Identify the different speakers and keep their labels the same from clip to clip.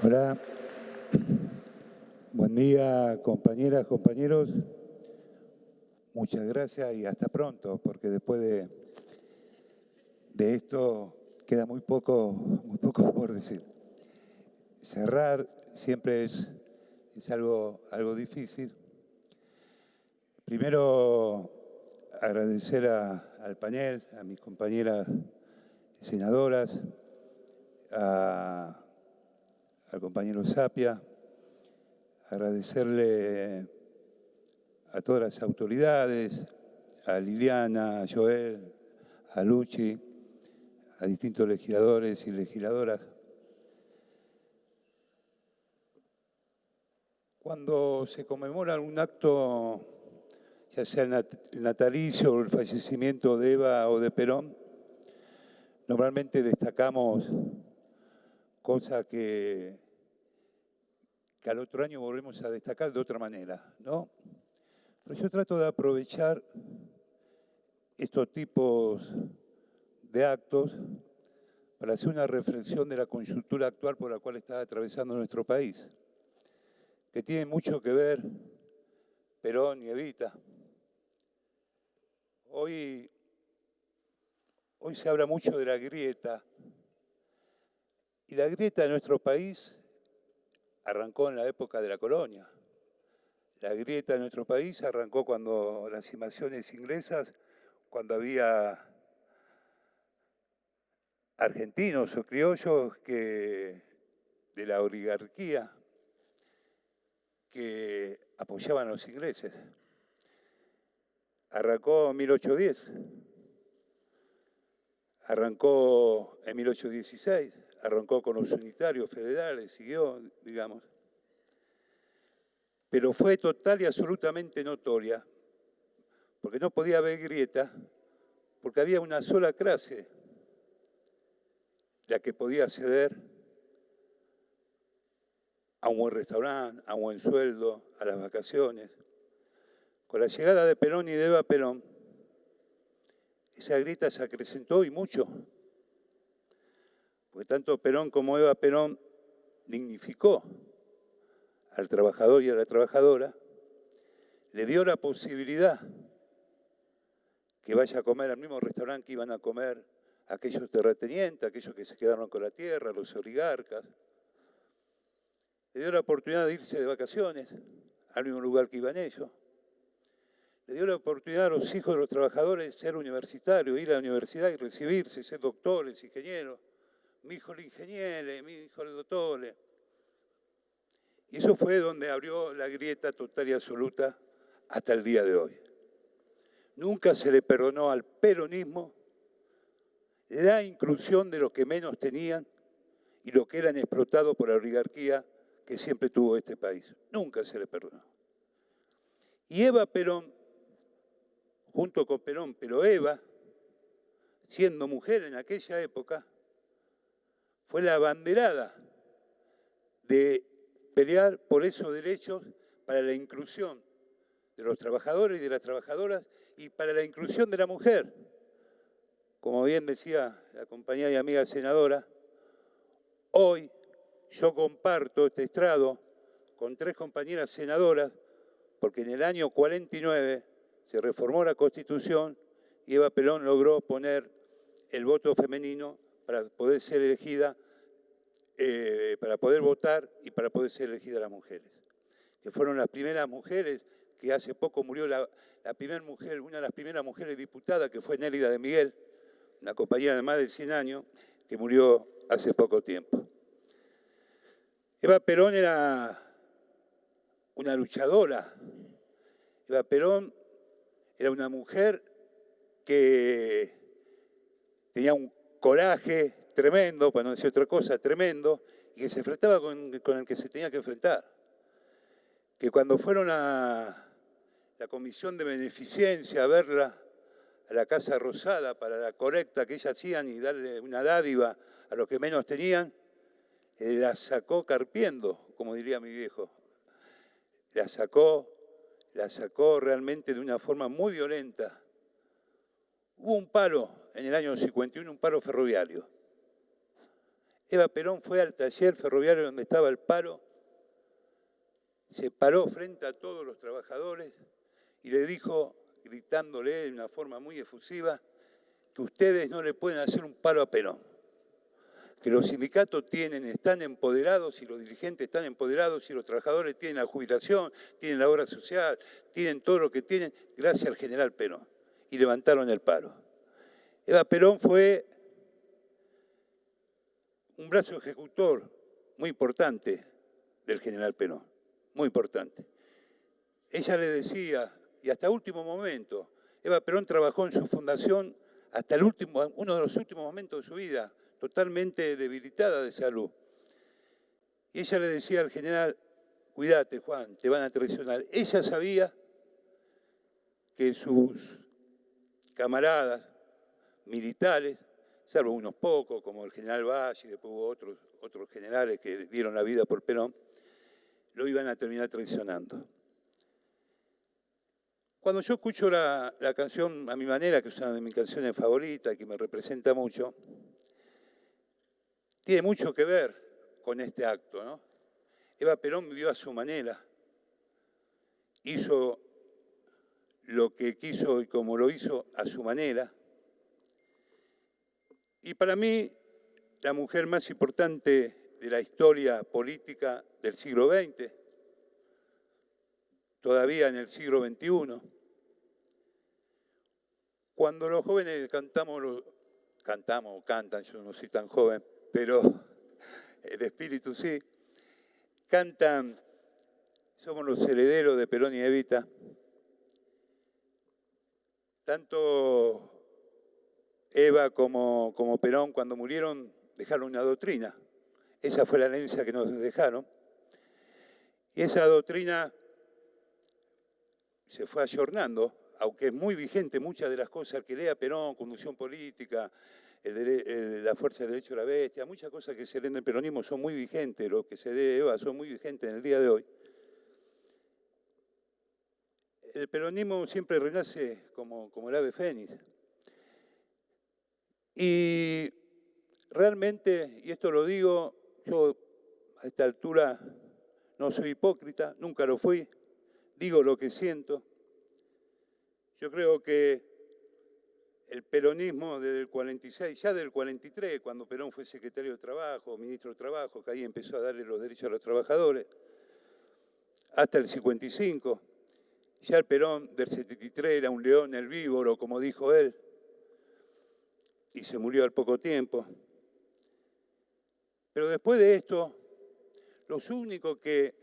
Speaker 1: Hola, buen día compañeras, compañeros. Muchas gracias y hasta pronto, porque después de esto queda muy poco por decir. Cerrar siempre es algo difícil. Primero, agradecer al panel, a mis compañeras senadoras, al compañero Sapia, agradecerle a todas las autoridades, a Liliana, a Joel, a Luchi, a distintos legisladores y legisladoras. Cuando se conmemora algún acto, ya sea el natalicio o el fallecimiento de Eva o de Perón, normalmente destacamos cosas que al otro año volvemos a destacar de otra manera, ¿no? Pero yo trato de aprovechar estos tipos de actos para hacer una reflexión de la coyuntura actual por la cual está atravesando nuestro país, que tiene mucho que ver Perón y Evita. Hoy se habla mucho de la grieta, y la grieta de nuestro país arrancó en la época de la colonia. La grieta de nuestro país arrancó cuando las invasiones inglesas, cuando había argentinos o criollos de la oligarquía que apoyaban a los ingleses. Arrancó en 1810, arrancó en 1816, arrancó con los unitarios federales, siguió, digamos. Pero fue total y absolutamente notoria, porque no podía haber grieta, porque había una sola clase, la que podía acceder a un buen restaurante, a un buen sueldo, a las vacaciones. Con la llegada de Perón y de Eva Perón, esa grieta se acrecentó y mucho, porque tanto Perón como Eva Perón dignificó al trabajador y a la trabajadora, le dio la posibilidad que vaya a comer al mismo restaurante que iban a comer aquellos terratenientes, aquellos que se quedaron con la tierra, los oligarcas. Le dio la oportunidad de irse de vacaciones al mismo lugar que iban ellos. Le dio la oportunidad a los hijos de los trabajadores de ser universitarios, ir a la universidad y recibirse, ser doctores, ingenieros. Mi hijo el ingeniero, mi hijo el doctor. Y eso fue donde abrió la grieta total y absoluta hasta el día de hoy. Nunca se le perdonó al peronismo la inclusión de los que menos tenían y los que eran explotados por la oligarquía que siempre tuvo este país. Nunca se le perdonó. Y Eva Perón, junto con Perón, pero Eva, siendo mujer en aquella época, fue la abanderada de pelear por esos derechos para la inclusión de los trabajadores y de las trabajadoras y para la inclusión de la mujer. Como bien decía la compañera y amiga senadora, hoy yo comparto este estrado con 3 compañeras senadoras porque en el año 49 se reformó la Constitución y Eva Perón logró poner el voto femenino para poder ser elegida, para poder votar y para poder ser elegida las mujeres. Que fueron las primeras mujeres, que hace poco murió la primera mujer, una de las primeras mujeres diputadas, que fue Nélida de Miguel, una compañera de más de 100 años, que murió hace poco tiempo. Eva Perón era una luchadora. Eva Perón era una mujer que tenía un coraje tremendo, para no decir otra cosa, tremendo, y que se enfrentaba con el que se tenía que enfrentar. Que cuando fueron a la Comisión de Beneficencia a verla a la Casa Rosada para la colecta que ellas hacían y darle una dádiva a los que menos tenían, la sacó carpiendo, como diría mi viejo. La sacó la sacó realmente de una forma muy violenta. Hubo un paro en el año 51, un paro ferroviario. Eva Perón fue al taller ferroviario donde estaba el paro, se paró frente a todos los trabajadores y le dijo, gritándole de una forma muy efusiva, que ustedes no le pueden hacer un paro a Perón, que los sindicatos están empoderados y los dirigentes están empoderados y los trabajadores tienen la jubilación, tienen la obra social, tienen todo lo que tienen gracias al general Perón. Y levantaron el paro. Eva Perón fue un brazo ejecutor muy importante del general Perón, muy importante. Ella le decía, y hasta último momento, Eva Perón trabajó en su fundación hasta uno de los últimos momentos de su vida, totalmente debilitada de salud. Y ella le decía al general, cuídate Juan, te van a traicionar. Ella sabía que sus camaradas militares, salvo unos pocos, como el general Valle, y después hubo otros generales que dieron la vida por Perón, lo iban a terminar traicionando. Cuando yo escucho la canción a mi manera, que es una de mis canciones favoritas, que me representa mucho, tiene mucho que ver con este acto, ¿no? Eva Perón vivió a su manera, hizo lo que quiso y como lo hizo a su manera. Y para mí, la mujer más importante de la historia política del siglo XX, todavía en el siglo XXI, cuando los jóvenes cantan, yo no soy tan joven, pero de espíritu sí, cantan, somos los herederos de Perón y Evita, tanto Eva como Perón, cuando murieron, dejaron una doctrina. Esa fue la herencia que nos dejaron. Y esa doctrina se fue ayornando, aunque es muy vigente muchas de las cosas que lea Perón, conducción política, la fuerza del derecho a la bestia, muchas cosas que se leen del peronismo son muy vigentes, lo que se lee de Eva son muy vigentes en el día de hoy. El peronismo siempre renace como el ave fénix. Y realmente, y esto lo digo, yo a esta altura no soy hipócrita, nunca lo fui, digo lo que siento. Yo creo que el peronismo desde el 46, ya del 43, cuando Perón fue secretario de Trabajo, ministro de Trabajo, que ahí empezó a darle los derechos a los trabajadores, hasta el 55, ya el Perón del 73 era un león herbívoro, como dijo él, y se murió al poco tiempo. Pero después de esto, los únicos que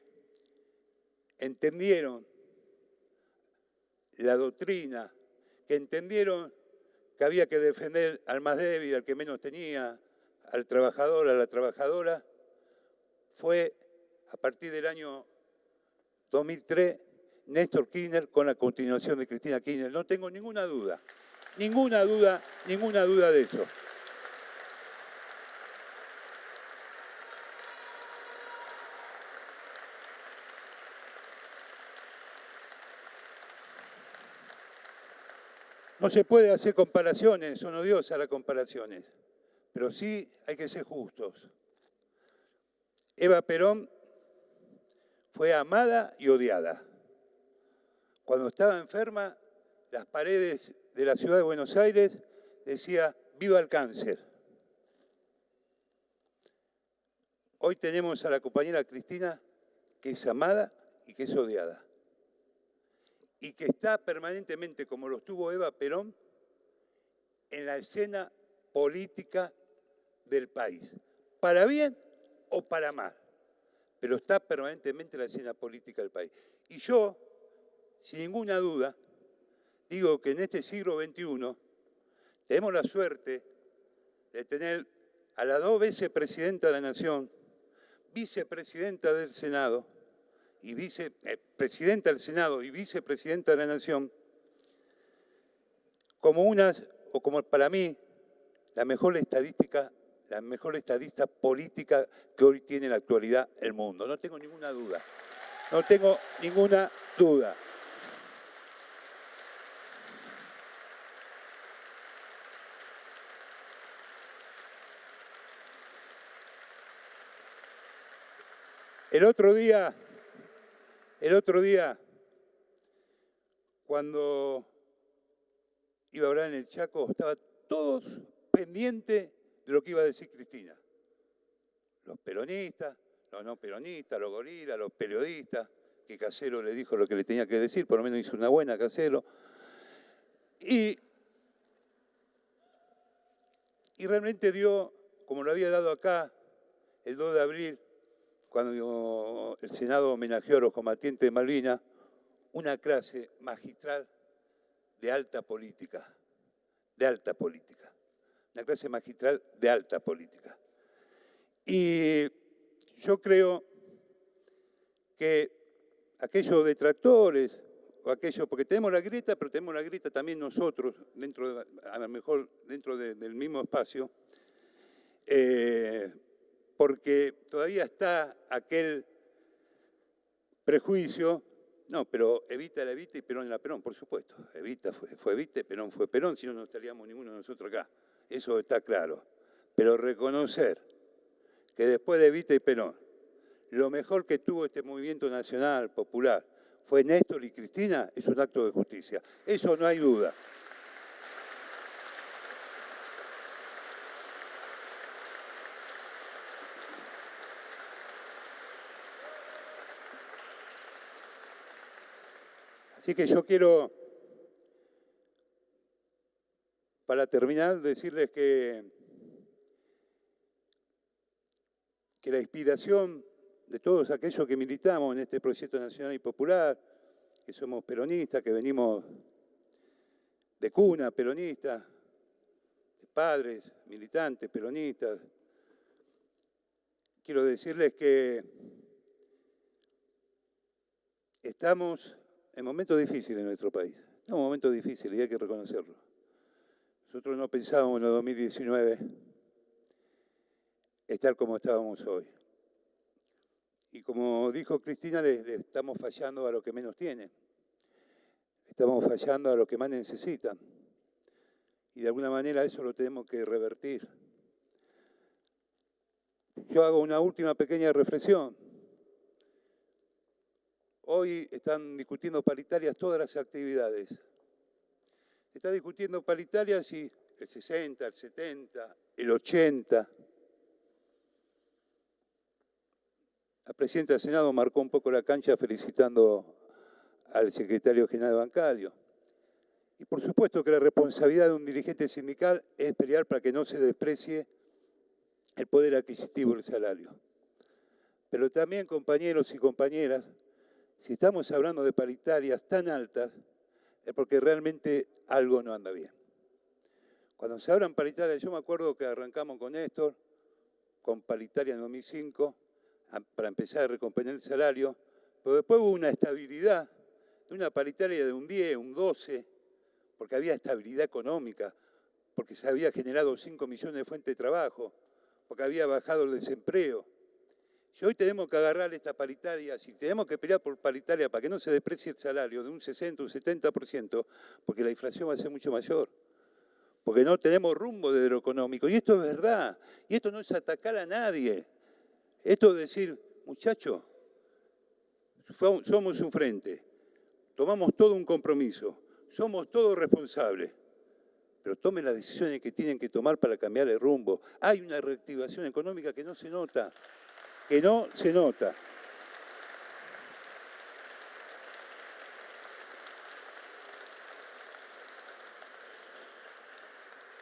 Speaker 1: entendieron la doctrina, que entendieron que había que defender al más débil, al que menos tenía, al trabajador, a la trabajadora, fue a partir del año 2003 Néstor Kirchner con la continuación de Cristina Kirchner. No tengo ninguna duda de eso. No se puede hacer comparaciones, son odiosas las comparaciones, pero sí hay que ser justos. Eva Perón fue amada y odiada. Cuando estaba enferma, las paredes de la ciudad de Buenos Aires decía, ¡viva el cáncer! Hoy tenemos a la compañera Cristina, que es amada y que es odiada. Y que está permanentemente, como lo estuvo Eva Perón, en la escena política del país. Para bien o para mal, pero está permanentemente en la escena política del país. Y yo, sin ninguna duda, digo que en este siglo XXI tenemos la suerte de tener a la 2 veces presidenta de la Nación, vicepresidenta del Senado, y presidenta del Senado y vicepresidenta de la Nación, como para mí, la mejor estadista política que hoy tiene en la actualidad el mundo. No tengo ninguna duda. No tengo ninguna duda. El otro día, cuando iba a hablar en el Chaco, estaban todos pendientes de lo que iba a decir Cristina. Los peronistas, los no peronistas, los gorilas, los periodistas, que Casero le dijo lo que le tenía que decir, por lo menos hizo una buena Casero. Y realmente dio, como lo había dado acá, el 2 de abril, cuando el Senado homenajeó a los combatientes de Malvinas, una clase magistral de alta política, una clase magistral de alta política. Y yo creo que aquellos detractores, o aquellos, porque tenemos la grieta, pero tenemos la grieta también nosotros, a lo mejor dentro del mismo espacio, porque todavía está aquel prejuicio, no, pero Evita era Evita y Perón era Perón, por supuesto. Evita fue Evita y Perón fue Perón, si no, no estaríamos ninguno de nosotros acá. Eso está claro. Pero reconocer que después de Evita y Perón, lo mejor que tuvo este movimiento nacional, popular, fue Néstor y Cristina, es un acto de justicia. Eso no hay duda. Así que yo quiero, para terminar, decirles que la inspiración de todos aquellos que militamos en este proyecto nacional y popular, que somos peronistas, que venimos de cuna peronista, de padres militantes peronistas, quiero decirles que estamos en momentos difíciles en nuestro país. Estamos en momentos difíciles y hay que reconocerlo. Nosotros no pensábamos en el 2019 estar como estábamos hoy. Y como dijo Cristina, le estamos fallando a los que menos tienen. Estamos fallando a los que más necesitan. Y de alguna manera eso lo tenemos que revertir. Yo hago una última pequeña reflexión. Hoy están discutiendo paritarias todas las actividades. Se está discutiendo paritarias y el 60, el 70, el 80. La presidenta del Senado marcó un poco la cancha felicitando al secretario general bancario. Y por supuesto que la responsabilidad de un dirigente sindical es pelear para que no se desprecie el poder adquisitivo del salario. Pero también, compañeros y compañeras, si estamos hablando de paritarias tan altas, es porque realmente algo no anda bien. Cuando se hablan paritarias, yo me acuerdo que arrancamos con Néstor, con paritaria en 2005, para empezar a recomponer el salario, pero después hubo una estabilidad, una paritaria de un 10, un 12, porque había estabilidad económica, porque se había generado 5 millones de fuentes de trabajo, porque había bajado el desempleo. Si hoy tenemos que agarrar esta paritaria, si tenemos que pelear por paritaria para que no se desprecie el salario de un 60, un 70%, porque la inflación va a ser mucho mayor, porque no tenemos rumbo desde lo económico. Y esto es verdad, y esto no es atacar a nadie. Esto es decir, muchachos, somos un frente, tomamos todo un compromiso, somos todos responsables, pero tomen las decisiones que tienen que tomar para cambiar el rumbo. Hay una reactivación económica que no se nota,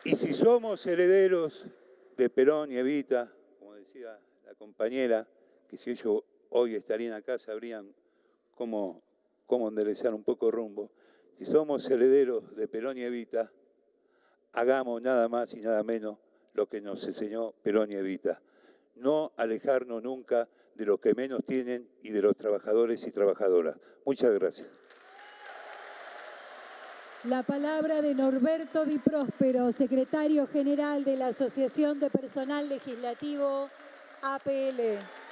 Speaker 1: Y si somos herederos de Perón y Evita, como decía la compañera, que si ellos hoy estarían acá sabrían cómo enderezar un poco el rumbo. Si somos herederos de Perón y Evita, hagamos nada más y nada menos lo que nos enseñó Perón y Evita. No alejarnos nunca de los que menos tienen y de los trabajadores y trabajadoras. Muchas gracias.
Speaker 2: La palabra de Norberto Di Próspero, secretario general de la Asociación de Personal Legislativo, APL.